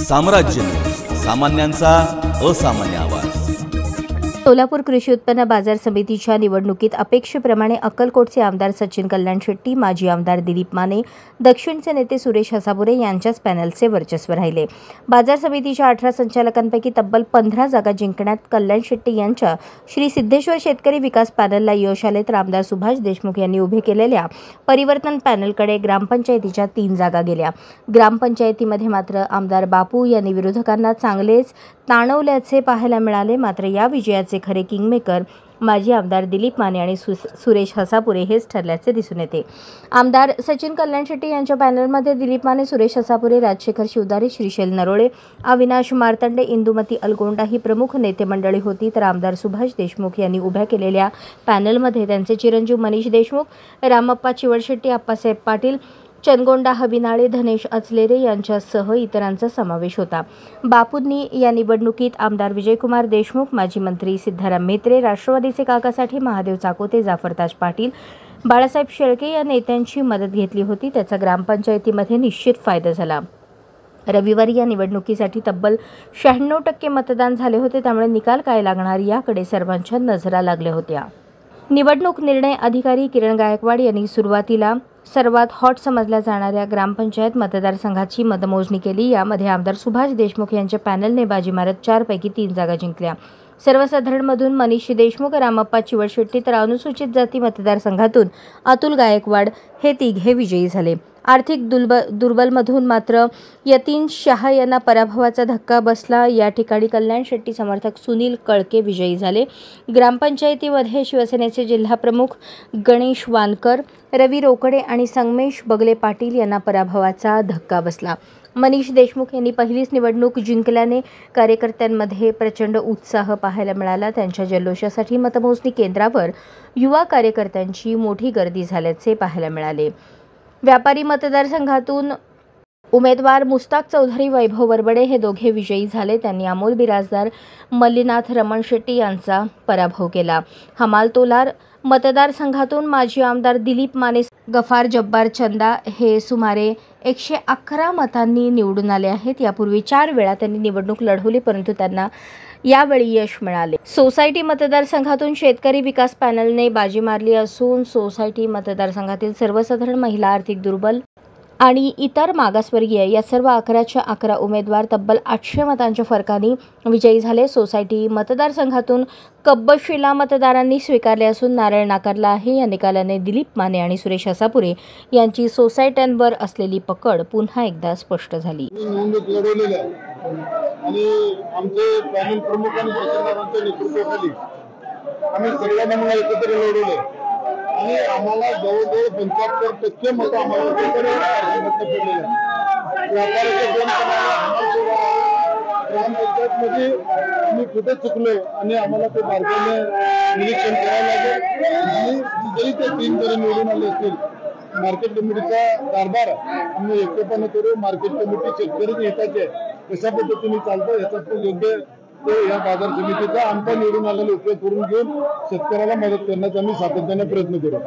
साम्राज्य, सामान्यांचा असामान्य आवाज। सोलापूर कृषी उत्पन्न बाजार समितीच्या निवडणुकीत अपेक्षेप्रमाणे अक्कलकोटचे आमदार सचिन कल्याण शेट्टी, माजी आमदार दिलीप माने, दक्षिणचे नेते सुरेश हसापुरे यांच्याच पॅनलचे वर्चस्व राहिले। बाजार समितीच्या 18 संचालकांपैकी तब्बल 15 जागा जिंकण्यात कल्याण शेट्टी यांच्या श्री सिद्धेश्वर शेतकरी विकास पॅनलला यश आले, तर आमदार सुभाष देशमुख यांनी उभे केलेल्या परिवर्तन पॅनलकडे ग्रामपंचायतीच्या 3 जागा गेल्या। ग्रामपंचायतीमध्ये मात्र आमदार बापू यांनी विरोधकांना चांगलेच ताणवल्याचे पाहायला मिळाले। मात्र या विजयाचे खरे किंगमेकर माजी आमदार दिलीप माने आणि सुरेश हसापुरे हेच ठरल्याचे दिसून येते। आमदार सचिन कल्याण शेट्टी यांच्या पॅनलमध्ये दिलीप माने, सुरेश हसापुरे, राजशेखर शिवदारे, श्रीशैल नरोळे, अविनाश मार्तंडे, इंदुमती अलगोंडा ही प्रमुख नेते मंडळी होती, तर आमदार सुभाष देशमुख यांनी उभ्या केलेल्या पॅनलमध्ये त्यांचे चिरंजीव मनीष देशमुख, रामप्पा चिवडशेट्टी, आप्पासाहेब पाटील, चनगोंडा हबिनाळे, धनेश अचलेरे यांच्यासह इतरांचा समावेश होता। बापूंनी या निवडणुकीत आमदार विजयकुमार देशमुख, माजी मंत्री सिद्धाराम म्हेत्रे, राष्ट्रवादीचे काकासाठी महादेव चाकोते, जाफरताज पाटील, बाळासाहेब शेळके या नेत्यांची मदत घेतली होती। त्याचा ग्रामपंचायतीमध्ये निश्चित फायदा झाला। रविवारी या निवडणुकीसाठी तब्बल 96% मतदान झाले होते, त्यामुळे निकाल काय लागणार याकडे सर्वांच्या नजरा लागल्या होत्या। निवडणूक निर्णय अधिकारी किरण गायकवाड यांनी सुरुवातीला सर्वात हॉट समजल्या जाणाऱ्या ग्रामपंचायत मतदारसंघाची मतमोजणी केली। यामध्ये आमदार सुभाष देशमुख यांच्या पॅनलने बाजी मारत 4 पैकी 3 जागा जिंकल्या। सर्वसाधारणमधून मनीष देशमुख, रामप्पा चिवडशेट्टी, तर अनुसूचित जाती मतदारसंघातून अतुल गायकवाड हे तिघे विजयी झाले। आर्थिक दुर्बलमधून मात्र यतीन शाह यांना पराभवाचा धक्का बसला। या ठिकाणी कल्याण शेट्टी समर्थक सुनील कळके विजयी झाले। ग्रामपंचायतीमध्ये शिवसेनेचे जिल्हाप्रमुख गणेश वानकर, रवी रोकडे आणि संगमेश बगले पाटील यांना पराभवाचा धक्का बसला। मनीष देशमुख यांनी पहिलीच निवडणूक जिंकल्याने कार्यकर्त्यांमध्ये प्रचंड उत्साह पाहायला मिळाला। त्यांच्या जल्लोषासाठी मतमोजणी केंद्रावर युवा कार्यकर्त्यांची मोठी गर्दी झाल्याचे पाहायला मिळाले। व्यापारी मतदारसंघातून उमेदवार मुस्ताक चौधरी, वैभव वरबडे हे दोघे विजयी झाले। त्यांनी अमोल बिराजदार, मल्लीनाथ रमण शेट्टी यांचा पराभव केला। हमाल तोलार मतदारसंघातून माजी आमदार दिलीप माने, गफार जब्बार चंदा हे सुमारे 111 मतांनी निवडून आले आहेत। यापूर्वी 4 वेळा त्यांनी निवडणूक लढवली, परंतु त्यांना यावेळी यश मिळाले। सोसायटी मतदारसंघातून शेतकरी विकास पॅनलने बाजी मारली असून सोसायटी मतदारसंघातील सर्वसाधारण, महिला, आर्थिक दुर्बल आणि इतर मागासवर्गीय या सर्व 11च्या 11 उमेदवार तब्बल 800 मतांच्या फरकाने विजयी झाले। सोसायटी मतदारसंघातून कब्बशिला मतदारांनी स्वीकारले असून नारळ नाकारला आहे। या निकालाने दिलीप माने आणि सुरेश हसापुरे यांची सोसायट्यांवर असलेली पकड पुन्हा एकदा स्पष्ट झाली। आणि आमचे पॅनल प्रमुख आणि तहसीलदारांच्या नेतृत्वाखाली आम्ही सगळ्यांना एकत्र लढवले आणि आम्हाला जवळजवळ 75% मतं आम्हाला ग्रामपंचायतमध्ये आम्ही कुठे चुकलो आणि आम्हाला ते बारकाईने निरीक्षण करायला लागेल आणि जरी ते 3 जरी निवडून आले असतील, मार्केट कमिटीचा कारभार आम्ही एकटेपणे करू। मार्केट कमिटी शेतकरी हिताचे कशा पद्धतीने चालतं याचा तो योग्य या बाजार समितीचा आमचा निवडून आलेला उपयोग करून घेऊन शेतकऱ्याला मदत करण्याचा आम्ही सातत्याने प्रयत्न करू।